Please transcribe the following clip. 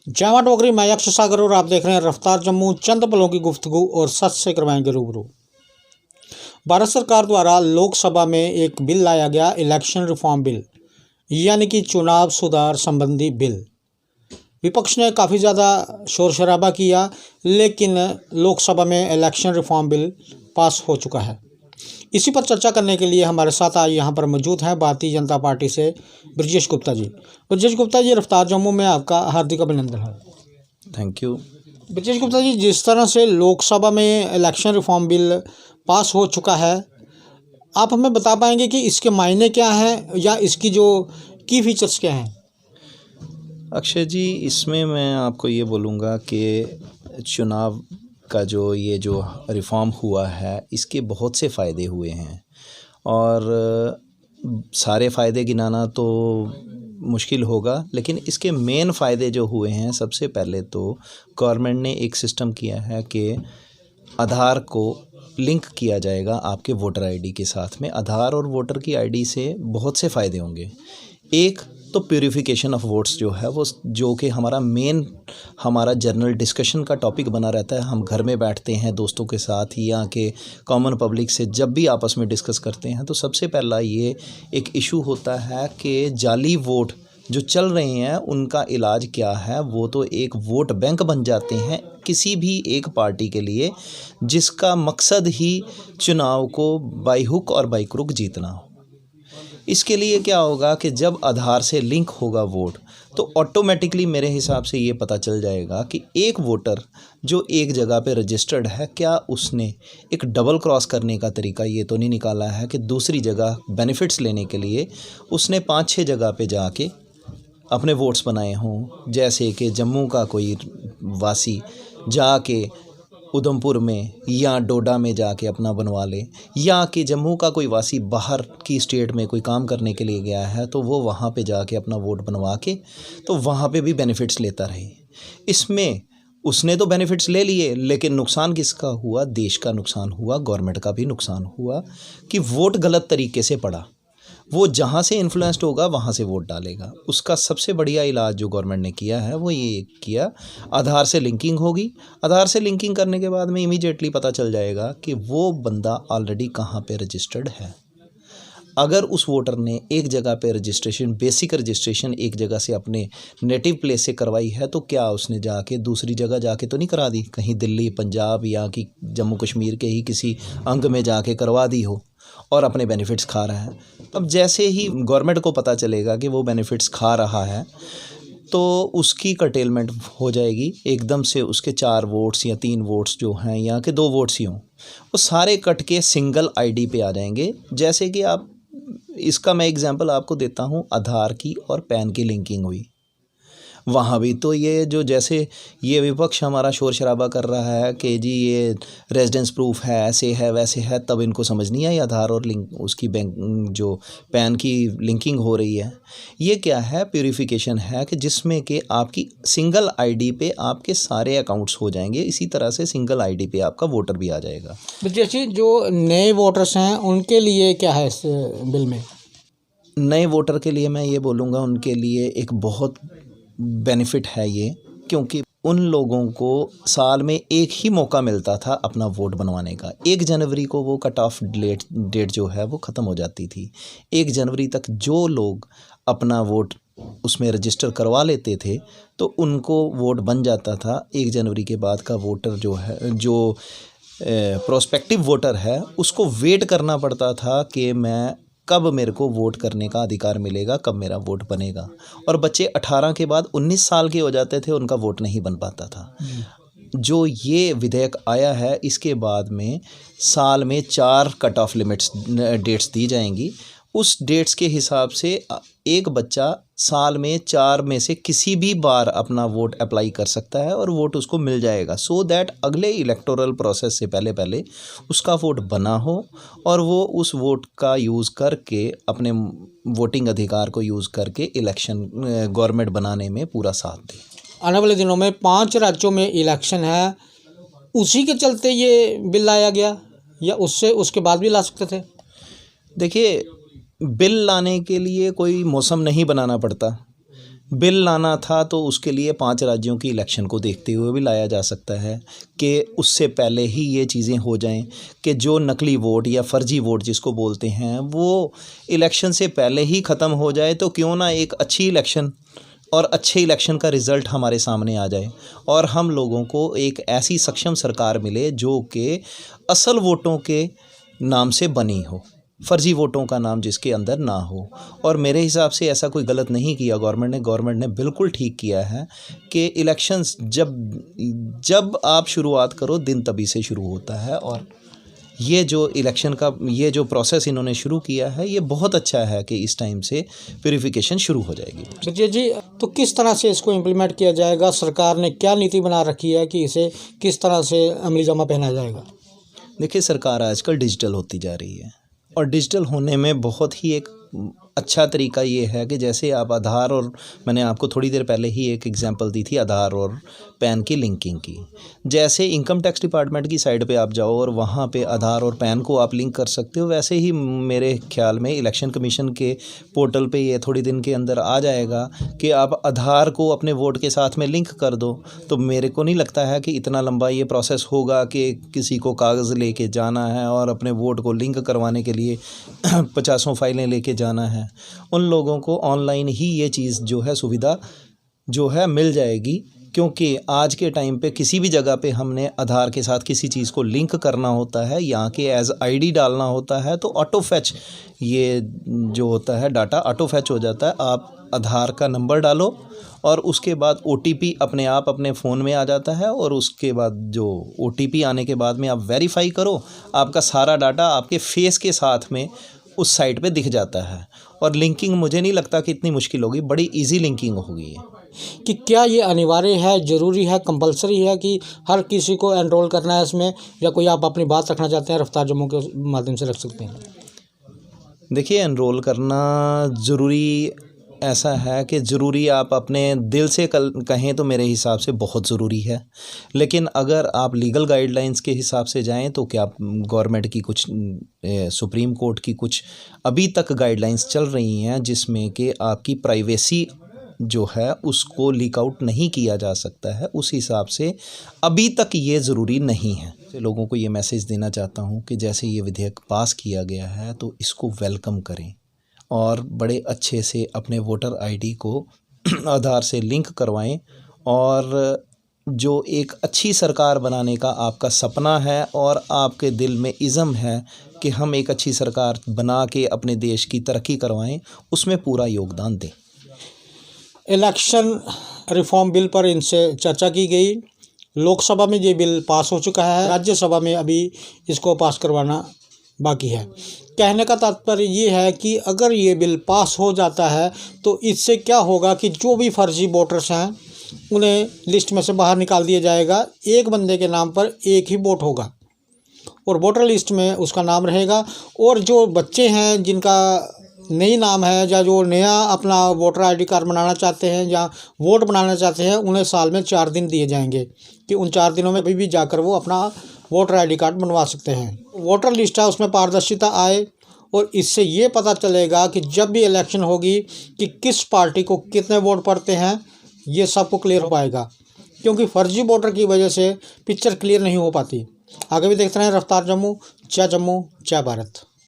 जामा डोगरी मैं यक्ष सागर और आप देख रहे हैं रफ्तार जम्मू। चंद पलों की गुफ्तगू और सच से करवाएंगे रूबरू। भारत सरकार द्वारा लोकसभा में एक बिल लाया गया, इलेक्शन रिफॉर्म बिल, यानी कि चुनाव सुधार संबंधी बिल। विपक्ष ने काफ़ी ज़्यादा शोर शराबा किया, लेकिन लोकसभा में इलेक्शन रिफॉर्म बिल पास हो चुका है। इसी पर चर्चा करने के लिए हमारे साथ आज यहाँ पर मौजूद हैं भारतीय जनता पार्टी से ब्रजेश गुप्ता जी। ब्रजेश गुप्ता जी, रफ्तार जम्मू में आपका हार्दिक अभिनंदन है। Thank you. ब्रजेश गुप्ता जी, जिस तरह से लोकसभा में इलेक्शन रिफॉर्म बिल पास हो चुका है, आप हमें बता पाएंगे कि इसके मायने क्या हैं या इसकी जो की फीचर्स क्या हैं? अक्षय जी, इसमें मैं आपको ये बोलूँगा कि चुनाव का जो रिफ़ॉर्म हुआ है, इसके बहुत से फ़ायदे हुए हैं और सारे फ़ायदे गिनाना तो मुश्किल होगा, लेकिन इसके मेन फ़ायदे जो हुए हैं, सबसे पहले तो गवर्नमेंट ने एक सिस्टम किया है कि आधार को लिंक किया जाएगा आपके वोटर आईडी के साथ में। आधार और वोटर की आईडी से बहुत से फ़ायदे होंगे। एक तो प्यूरिफिकेशन ऑफ वोट्स जो है वो, जो कि हमारा जनरल डिस्कशन का टॉपिक बना रहता है। हम घर में बैठते हैं दोस्तों के साथ या कि कॉमन पब्लिक से जब भी आपस में डिस्कस करते हैं, तो सबसे पहला ये एक इशू होता है कि जाली वोट जो चल रहे हैं उनका इलाज क्या है। वो तो एक वोट बैंक बन जाते हैं किसी भी एक पार्टी के लिए, जिसका मकसद ही चुनाव को बाई हुक और बाई क्रुक जीतना हो। इसके लिए क्या होगा कि जब आधार से लिंक होगा वोट, तो ऑटोमेटिकली मेरे हिसाब से ये पता चल जाएगा कि एक वोटर जो एक जगह पे रजिस्टर्ड है, क्या उसने एक डबल क्रॉस करने का तरीका ये तो नहीं निकाला है कि दूसरी जगह बेनिफिट्स लेने के लिए उसने 5-6 जगह पे जाके अपने वोट्स बनाए हों। जैसे कि जम्मू का कोई वासी जाके उधमपुर में या डोडा में जाके अपना बनवा ले, या कि जम्मू का कोई वासी बाहर की स्टेट में कोई काम करने के लिए गया है तो वो वहाँ पे जाके अपना वोट बनवा के तो वहाँ पे भी बेनिफिट्स लेता रहे। इसमें उसने तो बेनिफिट्स ले लिए, लेकिन नुकसान किसका हुआ? देश का नुकसान हुआ, गवर्नमेंट का भी नुकसान हुआ कि वोट गलत तरीके से पड़ा। वो जहाँ से इन्फ्लुएंस्ड होगा वहाँ से वोट डालेगा। उसका सबसे बढ़िया इलाज जो गवर्नमेंट ने किया है वो ये किया, आधार से लिंकिंग होगी। आधार से लिंकिंग करने के बाद में इमीडिएटली पता चल जाएगा कि वो बंदा ऑलरेडी कहाँ पे रजिस्टर्ड है। अगर उस वोटर ने एक जगह पे रजिस्ट्रेशन, बेसिक रजिस्ट्रेशन एक जगह से अपने नेटिव प्लेस से करवाई है, तो क्या उसने जाके दूसरी जगह जाके तो नहीं करा दी, कहीं दिल्ली, पंजाब या कि जम्मू कश्मीर के ही किसी अंग में जाके करवा दी हो और अपने बेनिफिट्स खा रहा है। अब जैसे ही गवर्नमेंट को पता चलेगा कि वो बेनिफिट्स खा रहा है, तो उसकी कर्टेलमेंट हो जाएगी। एकदम से उसके 4 वोट्स या 3 वोट्स जो हैं, या कि 2 वोट्स ही हों, वो सारे कट के सिंगल आईडी पे आ जाएंगे। जैसे कि आप इसका मैं एग्जांपल आपको देता हूँ, आधार की और पैन की लिंकिंग हुई, वहाँ भी तो ये जो जैसे ये विपक्ष हमारा शोर शराबा कर रहा है कि जी ये रेजिडेंस प्रूफ है, ऐसे है वैसे है, तब इनको समझ नहीं आई आधार और लिंक उसकी बैंक जो पैन की लिंकिंग हो रही है। ये क्या है? प्यूरिफिकेशन है कि जिसमें कि आपकी सिंगल आईडी पे आपके सारे अकाउंट्स हो जाएंगे। इसी तरह से सिंगल आईडी पे आपका वोटर भी आ जाएगा। जैसे जो नए वोटर्स हैं उनके लिए क्या है इस बिल में? नए वोटर के लिए मैं ये बोलूँगा, उनके लिए एक बहुत बेनिफिट है ये, क्योंकि उन लोगों को साल में एक ही मौका मिलता था अपना वोट बनवाने का। 1 जनवरी को वो कट ऑफ डेट जो है वो ख़त्म हो जाती थी। 1 जनवरी तक जो लोग अपना वोट उसमें रजिस्टर करवा लेते थे तो उनको वोट बन जाता था। 1 जनवरी के बाद का वोटर जो है, जो प्रोस्पेक्टिव वोटर है, उसको वेट करना पड़ता था कि मैं कब मेरे को वोट करने का अधिकार मिलेगा, कब मेरा वोट बनेगा। और बच्चे 18 के बाद 19 साल के हो जाते थे, उनका वोट नहीं बन पाता था। जो ये विधेयक आया है, इसके बाद में साल में 4 कट ऑफ लिमिट्स डेट्स दी जाएंगी। उस डेट्स के हिसाब से एक बच्चा साल में 4 में से किसी भी बार अपना वोट अप्लाई कर सकता है और वोट उसको मिल जाएगा, सो दैट अगले इलेक्टोरल प्रोसेस से पहले उसका वोट बना हो और वो उस वोट का यूज़ करके अपने वोटिंग अधिकार को यूज़ करके इलेक्शन गवर्नमेंट बनाने में पूरा साथ दे। आने वाले दिनों में 5 राज्यों में इलेक्शन है, उसी के चलते ये बिल लाया गया या उसके बाद भी ला सकते थे? देखिए, बिल लाने के लिए कोई मौसम नहीं बनाना पड़ता। बिल लाना था तो उसके लिए 5 राज्यों की इलेक्शन को देखते हुए भी लाया जा सकता है कि उससे पहले ही ये चीज़ें हो जाएं कि जो नकली वोट या फ़र्जी वोट जिसको बोलते हैं वो इलेक्शन से पहले ही ख़त्म हो जाए। तो क्यों ना एक अच्छी इलेक्शन और अच्छे इलेक्शन का रिज़ल्ट हमारे सामने आ जाए और हम लोगों को एक ऐसी सक्षम सरकार मिले जो कि असल वोटों के नाम से बनी हो, फ़र्जी वोटों का नाम जिसके अंदर ना हो। और मेरे हिसाब से ऐसा कोई गलत नहीं किया गवर्नमेंट ने बिल्कुल ठीक किया है कि इलेक्शंस जब आप शुरुआत करो दिन तभी से शुरू होता है। और ये जो इलेक्शन का ये जो प्रोसेस इन्होंने शुरू किया है ये बहुत अच्छा है कि इस टाइम से प्यूरिफिकेशन शुरू हो जाएगी। विजय जी, तो किस तरह से इसको इम्प्लीमेंट किया जाएगा? सरकार ने क्या नीति बना रखी है कि इसे किस तरह से अमली जामा पहनाया जाएगा? देखिए, सरकार आजकल डिजिटल होती जा रही है और डिजिटल होने में बहुत ही एक अच्छा तरीका ये है कि जैसे आप आधार और मैंने आपको थोड़ी देर पहले ही एक एग्जांपल दी थी आधार और पैन की लिंकिंग की। जैसे इनकम टैक्स डिपार्टमेंट की साइट पे आप जाओ और वहाँ पे आधार और पैन को आप लिंक कर सकते हो, वैसे ही मेरे ख्याल में इलेक्शन कमीशन के पोर्टल पे ये थोड़ी दिन के अंदर आ जाएगा कि आप आधार को अपने वोट के साथ में लिंक कर दो। तो मेरे को नहीं लगता है कि इतना लंबा ये प्रोसेस होगा कि किसी को कागज़ लेके जाना है और अपने वोट को लिंक करवाने के लिए 50 फाइलें लेके जाना है। उन लोगों को ऑनलाइन ही ये चीज़ जो है सुविधा जो है मिल जाएगी, क्योंकि आज के टाइम पे किसी भी जगह पे हमने आधार के साथ किसी चीज़ को लिंक करना होता है, यहाँ के एज आईडी डालना होता है तो ऑटो फैच ये जो होता है डाटा ऑटो फैच हो जाता है। आप आधार का नंबर डालो और उसके बाद ओटीपी अपने आप अपने फ़ोन में आ जाता है और उसके बाद जो ओटीपी आने के बाद में आप वेरीफाई करो, आपका सारा डाटा आपके फेस के साथ में उस साइट पे दिख जाता है। और लिंकिंग मुझे नहीं लगता कि इतनी मुश्किल होगी, बड़ी इजी लिंकिंग होगी कि क्या ये अनिवार्य है, ज़रूरी है, कंपलसरी है कि हर किसी को एनरोल करना है इसमें, या कोई आप अपनी बात रखना चाहते हैं रफ्तार जम्मू के माध्यम से रख सकते हैं? देखिए, एनरोल करना ज़रूरी ऐसा है कि ज़रूरी आप अपने दिल से कहें तो मेरे हिसाब से बहुत ज़रूरी है। लेकिन अगर आप लीगल गाइडलाइंस के हिसाब से जाएं तो क्या गवर्नमेंट की कुछ सुप्रीम कोर्ट की कुछ अभी तक गाइडलाइंस चल रही हैं जिसमें कि आपकी प्राइवेसी जो है उसको लीक आउट नहीं किया जा सकता है। उस हिसाब से अभी तक ये ज़रूरी नहीं है। लोगों को ये मैसेज देना चाहता हूँ कि जैसे ये विधेयक पास किया गया है तो इसको वेलकम करें और बड़े अच्छे से अपने वोटर आईडी को आधार से लिंक करवाएं। और जो एक अच्छी सरकार बनाने का आपका सपना है और आपके दिल में इज़्म है कि हम एक अच्छी सरकार बना के अपने देश की तरक्की करवाएं, उसमें पूरा योगदान दें। इलेक्शन रिफॉर्म बिल पर इनसे चर्चा की गई। लोकसभा में ये बिल पास हो चुका है, राज्यसभा में अभी इसको पास करवाना बाकी है। कहने का तात्पर्य ये है कि अगर ये बिल पास हो जाता है तो इससे क्या होगा कि जो भी फर्जी वोटर्स हैं उन्हें लिस्ट में से बाहर निकाल दिया जाएगा। एक बंदे के नाम पर एक ही वोट होगा और वोटर लिस्ट में उसका नाम रहेगा। और जो बच्चे हैं जिनका नई नाम है या जो नया अपना वोटर आईडी कार्ड बनाना चाहते हैं या वोट बनाना चाहते हैं, उन्हें साल में 4 दिन दिए जाएंगे कि उन 4 दिनों में अभी भी जाकर वो अपना वोटर आईडी कार्ड बनवा सकते हैं। वोटर लिस्ट है उसमें पारदर्शिता आए और इससे ये पता चलेगा कि जब भी इलेक्शन होगी कि किस पार्टी को कितने वोट पड़ते हैं, ये सबको क्लियर हो पाएगा। क्योंकि फर्जी वोटर की वजह से पिक्चर क्लियर नहीं हो पाती। आगे भी देखते रहें रफ्तार जम्मू, जय भारत।